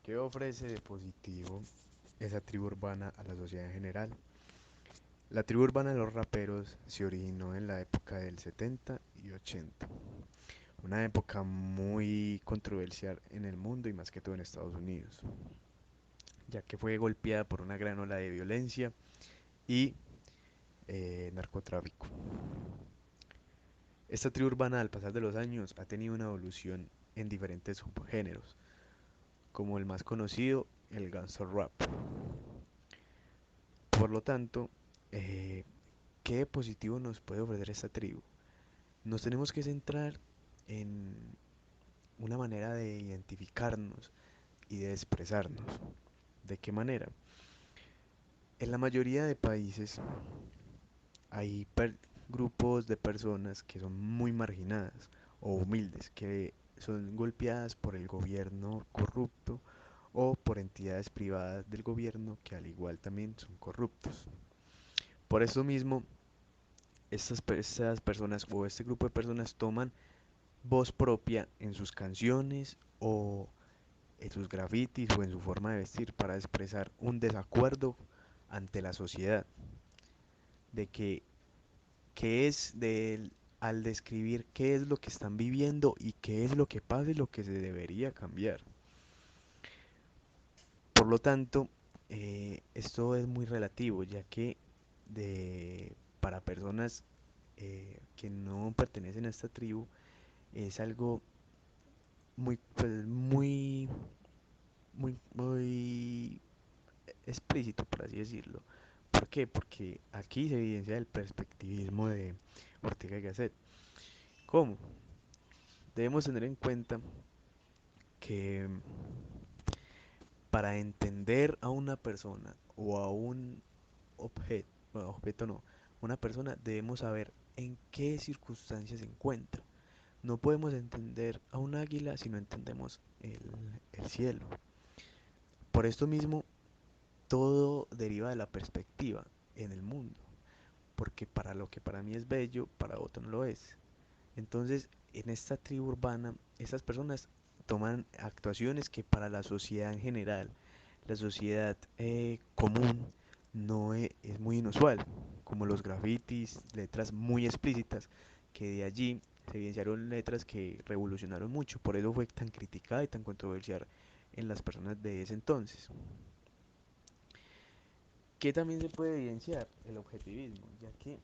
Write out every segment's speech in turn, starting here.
¿Qué ofrece de positivo esa tribu urbana a la sociedad en general? La tribu urbana de los raperos se originó en la época del 70 y 80, una época muy controversial en el mundo y más que todo en Estados Unidos, ya que fue golpeada por una gran ola de violencia y narcotráfico. Esta tribu urbana al pasar de los años ha tenido una evolución en diferentes subgéneros, como el más conocido, el gangster rap. Por lo tanto, eh, ¿qué positivo nos puede ofrecer esta tribu? Nos tenemos que centrar en una manera de identificarnos y de expresarnos. ¿De qué manera? En la mayoría de países hay grupos de personas que son muy marginadas o humildes, que son golpeadas por el gobierno corrupto o por entidades privadas del gobierno que al igual también son corruptos. Por eso mismo, estas personas o este grupo de personas toman voz propia en sus canciones o en sus grafitis o en su forma de vestir para expresar un desacuerdo ante la sociedad, de que qué es al describir qué es lo que están viviendo y qué es lo que pasa y lo que se debería cambiar. Por lo tanto, esto es muy relativo, ya que para personas que no pertenecen a esta tribu es algo muy explícito, por así decirlo. ¿Por qué? Porque aquí se evidencia el perspectivismo de Ortega y Gasset. ¿Cómo? Debemos tener en cuenta que para entender a una persona o a un objeto, bueno, objeto no, una persona debemos saber en qué circunstancias se encuentra. No podemos entender a un águila si no entendemos el cielo. Por esto mismo, todo deriva de la perspectiva en el mundo, porque para lo que para mí es bello, para otro no lo es. Entonces, en esta tribu urbana, estas personas toman actuaciones que para la sociedad en general, la sociedad común, no es muy inusual, como los grafitis, letras muy explícitas, que de allí se evidenciaron letras que revolucionaron mucho, por eso fue tan criticada y tan controversial en las personas de ese entonces. Que también se puede evidenciar el objetivismo, ya que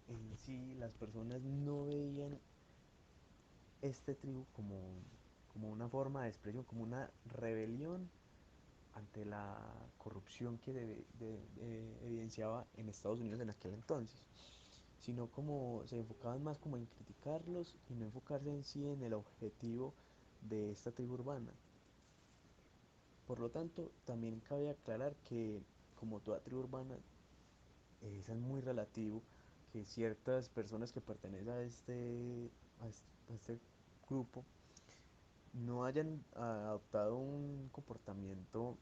en sí las personas no veían este tribu como una forma de expresión, como una rebelión ante la corrupción que evidenciaba en Estados Unidos en aquel entonces, sino como se enfocaban más como en criticarlos y no enfocarse en sí en el objetivo de esta tribu urbana. Por lo tanto, también cabe aclarar que como toda tribu urbana, es muy relativo que ciertas personas que pertenecen a este grupo no hayan adoptado un comportamiento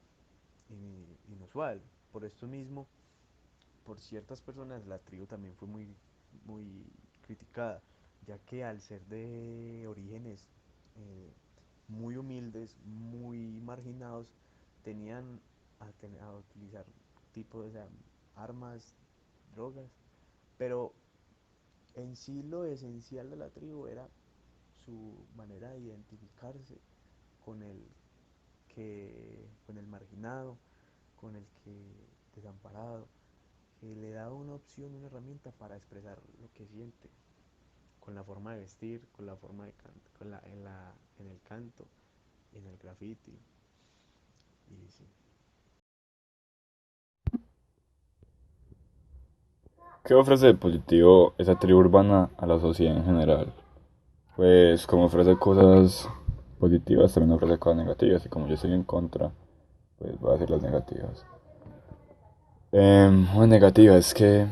inusual. Por esto mismo, por ciertas personas, la tribu también fue muy criticada, ya que al ser de orígenes eh, muy humildes, muy marginados, tenían a utilizar tipos de armas, drogas, pero en sí lo esencial de la tribu era su manera de identificarse con con el marginado, con el que desamparado, que le da una opción, una herramienta para expresar lo que siente, con la forma de vestir, con la forma de canto, en el canto, en el graffiti, y sí. ¿Qué ofrece de positivo esa tribu urbana a la sociedad en general? Pues como ofrece cosas positivas, también ofrece cosas negativas y como yo estoy en contra, pues voy a decir las negativas. Una negativa es que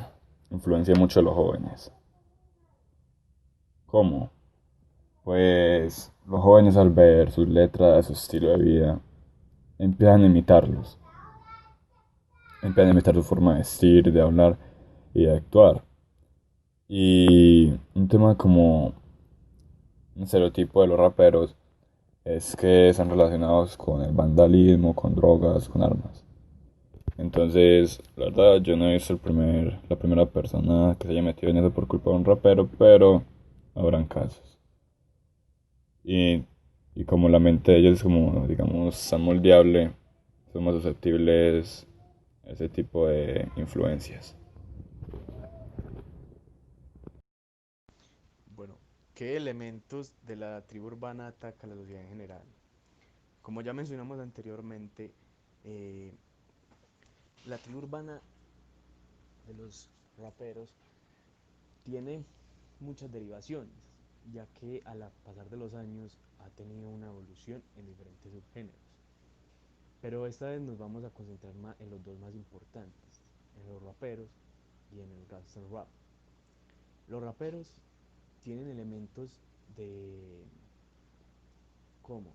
influencia mucho a los jóvenes. ¿Cómo? Pues los jóvenes al ver sus letras, su estilo de vida, empiezan a imitarlos. Empiezan a imitar su forma de vestir, de hablar y de actuar. Y un tema como un estereotipo de los raperos es que están relacionados con el vandalismo, con drogas, con armas. Entonces, la verdad, yo no he visto la primera persona que se haya metido en eso por culpa de un rapero, pero habrán casos. Y, y como la mente de ellos es como, digamos, tan moldeable, son más susceptibles a ese tipo de influencias. Bueno, ¿qué elementos de la tribu urbana ataca a la sociedad en general? Como ya mencionamos anteriormente, eh, la tribu urbana de los raperos tiene muchas derivaciones, ya que al pasar de los años ha tenido una evolución en diferentes subgéneros. Pero esta vez nos vamos a concentrar más en los dos más importantes, en los raperos y en el gangster rap. Los raperos tienen elementos de como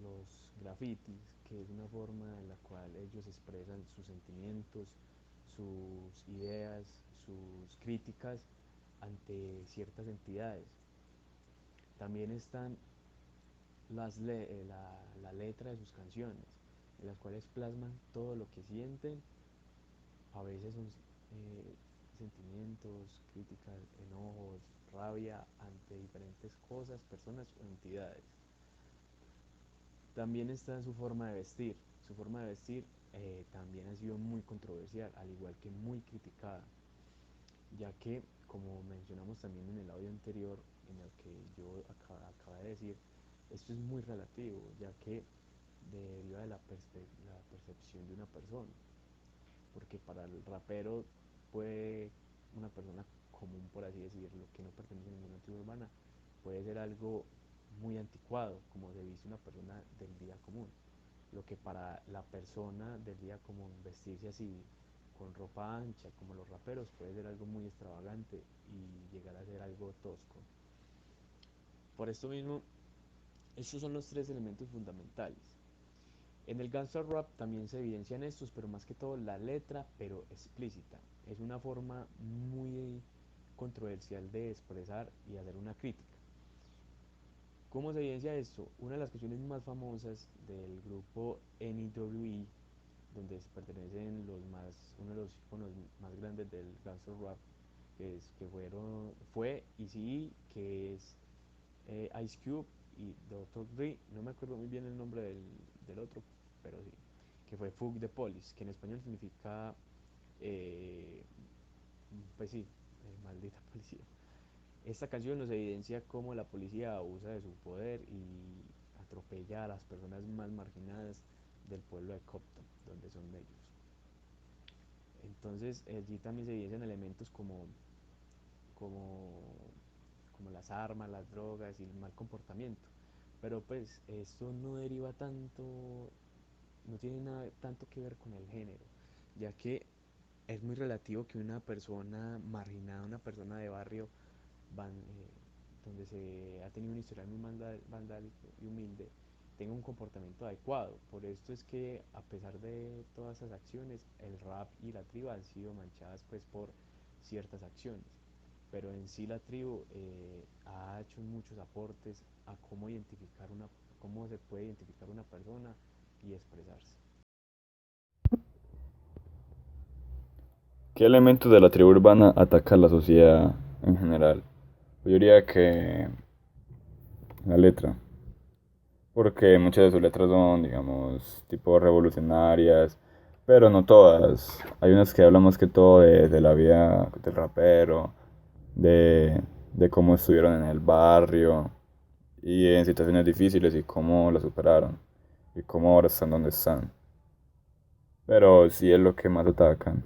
los grafitis, que es una forma en la cual ellos expresan sus sentimientos, sus ideas, sus críticas ante ciertas entidades. También están la letra de sus canciones, en las cuales plasman todo lo que sienten. A veces son sentimientos, críticas, enojos, rabia ante diferentes cosas, personas o entidades. También está en su forma de vestir. Su forma de vestir también ha sido muy controversial, al igual que muy criticada, ya que, como mencionamos también en el audio anterior, en el que yo acabé de decir, esto es muy relativo, ya que deriva de la percepción de una persona, porque para el rapero puede una persona común, por así decirlo, que no pertenece a ninguna tribu urbana, puede ser algo muy anticuado, como se dice una persona del día común. Lo que para la persona del día común vestirse así, con ropa ancha, como los raperos, puede ser algo muy extravagante y llegar a ser algo tosco. Por esto mismo, estos son los tres elementos fundamentales. En el gangster rap también se evidencian estos, pero más que todo la letra, pero explícita. Es una forma muy controversial de expresar y hacer una crítica. ¿Cómo se evidencia esto? Una de las canciones más famosas del grupo NWE, donde pertenecen uno de los iconos más grandes del gangster rap, fue Eazy-E, que es Ice Cube y Dr. Dre, no me acuerdo muy bien el nombre del otro, pero sí, que fue Fuck the Police, que en español significa, eh, pues sí, maldita policía. Esta canción nos evidencia cómo la policía abusa de su poder y atropella a las personas más marginadas del pueblo de Compton, donde son de ellos. Entonces allí también se evidencian elementos como, como las armas, las drogas y el mal comportamiento. Pero pues esto no deriva tanto, no tiene nada tanto que ver con el género, ya que es muy relativo que una persona marginada, una persona de barrio, van, donde se ha tenido un historial muy vandálico y humilde, tenga un comportamiento adecuado. Por esto es que a pesar de todas esas acciones, el rap y la tribu han sido manchadas pues por ciertas acciones. Pero en sí la tribu ha hecho muchos aportes a cómo se puede identificar una persona y expresarse. ¿Qué elementos de la tribu urbana ataca a la sociedad en general? Yo diría que la letra, porque muchas de sus letras son, digamos, tipo revolucionarias, pero no todas. Hay unas que hablan más que todo de la vida del rapero, de cómo estuvieron en el barrio y en situaciones difíciles y cómo la superaron y cómo ahora están donde están. Pero sí es lo que más atacan.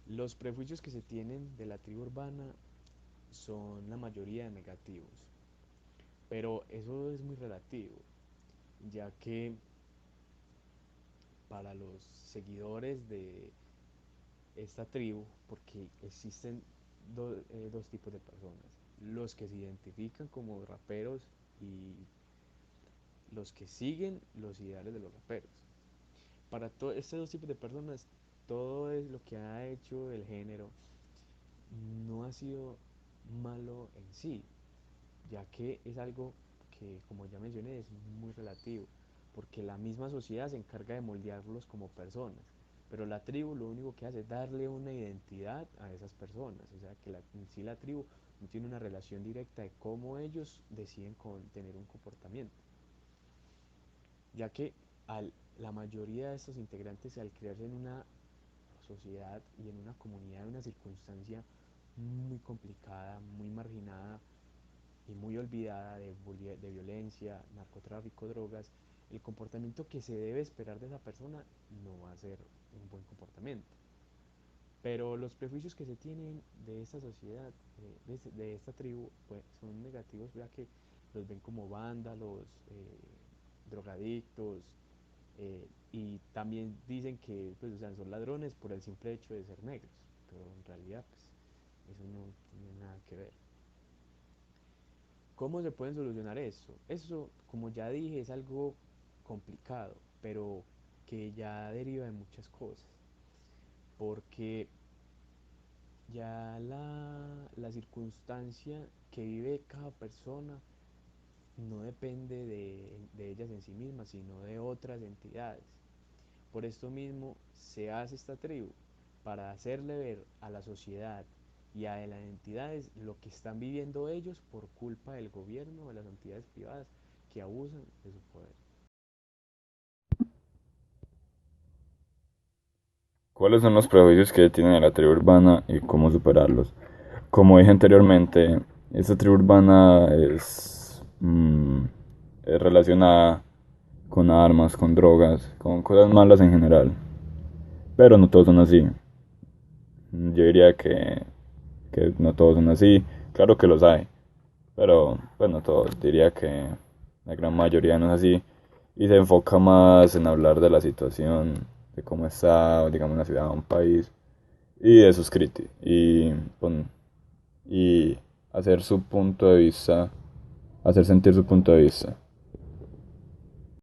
Los prejuicios que se tienen de la tribu urbana son la mayoría de negativos, pero eso es muy relativo, ya que para los seguidores de esta tribu, porque existen dos tipos de personas, los que se identifican como raperos y los que siguen los ideales de los raperos. Para estos dos tipos de personas, todo es lo que ha hecho el género no ha sido malo en sí, ya que es algo que, como ya mencioné, es muy relativo, porque la misma sociedad se encarga de moldearlos como personas, pero la tribu lo único que hace es darle una identidad a esas personas, o sea que en sí la tribu no tiene una relación directa de cómo ellos deciden tener un comportamiento, ya que la mayoría de estos integrantes al crearse en una sociedad y en una comunidad, en una circunstancia muy complicada, muy marginada, y muy olvidada de violencia, narcotráfico, drogas, el comportamiento que se debe esperar de esa persona no va a ser un buen comportamiento. Pero los prejuicios que se tienen de esta sociedad, de esta tribu, pues, son negativos, ya que los ven como vándalos, drogadictos, y también dicen que pues, o sea, son ladrones por el simple hecho de ser negros, pero en realidad pues, eso no tiene nada que ver. ¿Cómo se pueden solucionar eso? Eso, como ya dije, es algo complicado, pero que ya deriva de muchas cosas, porque ya la circunstancia que vive cada persona no depende de ellas en sí mismas, sino de otras entidades. Por esto mismo se hace esta tribu, para hacerle ver a la sociedad y a las entidades lo que están viviendo ellos por culpa del gobierno o de las entidades privadas que abusan de su poder. ¿Cuáles son los prejuicios que tiene la tribu urbana y cómo superarlos? Como dije anteriormente, esta tribu urbana es relacionada con armas, con drogas, con cosas malas en general. Pero no todos son así. Yo diría que no todos son así. Claro que los hay, pero pues no todos. Diría que la gran mayoría no es así. Y se enfoca más en hablar de la situación, de cómo está, digamos, una ciudad o un país, y de sus críticas. Y hacer su punto de vista, hacer sentir su punto de vista.